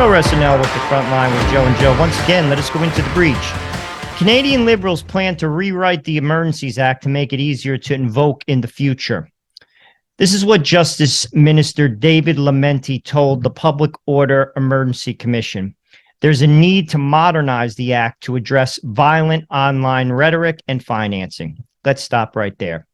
Joe Ressinell with the Frontline with Joe and Joe. Once again, let us go into the breach. Canadian Liberals plan to rewrite the Emergencies Act to make it easier to invoke in the future. This is what Justice Minister David Lametti told the Public Order Emergency Commission. There's a need to modernize the act to address violent online rhetoric and financing. Let's stop right there.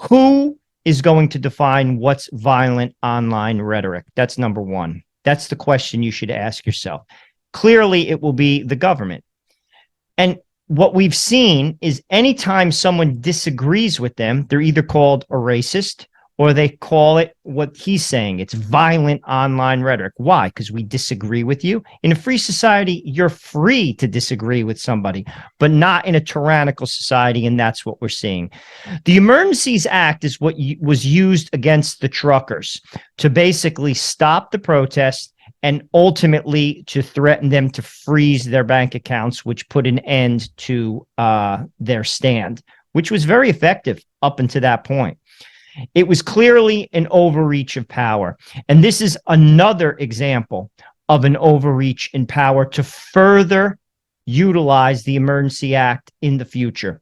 Who is going to define what's violent online rhetoric? That's number one. That's the question you should ask yourself. Clearly, it will be the government. And what we've seen is anytime someone disagrees with them, they're either called a racist or they call it what he's saying. It's violent online rhetoric. Why? Because we disagree with you. In a free society, you're free to disagree with somebody, but not in a tyrannical society, and that's what we're seeing. The Emergencies Act is what was used against the truckers to basically stop the protests and ultimately to threaten them to freeze their bank accounts, which put an end to their stand, which was very effective up until that point. It was clearly an overreach of power. And this is another example of an overreach in power to further utilize the Emergency Act in the future.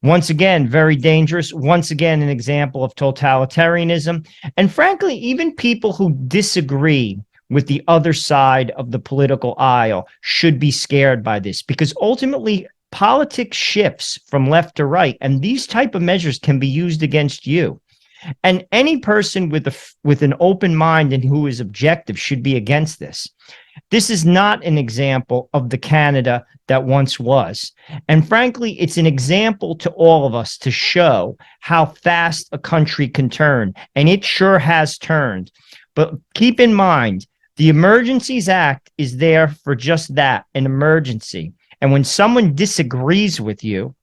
Once again, very dangerous. Once again, an example of totalitarianism. And frankly, even people who disagree with the other side of the political aisle should be scared by this, because ultimately politics shifts from left to right, and these type of measures can be used against you. And any person with an open mind and who is objective should be against this. This is not an example of the Canada that once was. And frankly, it's an example to all of us to show how fast a country can turn. And it sure has turned. But keep in mind, the Emergencies Act is there for just that, an emergency. And when someone disagrees with you,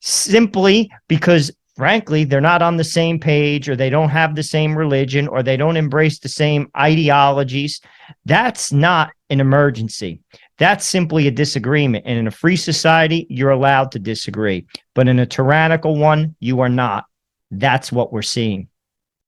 simply because frankly, they're not on the same page, or they don't have the same religion, or they don't embrace the same ideologies, that's not an emergency. That's simply a disagreement. And in a free society, you're allowed to disagree. But in a tyrannical one, you are not. That's what we're seeing.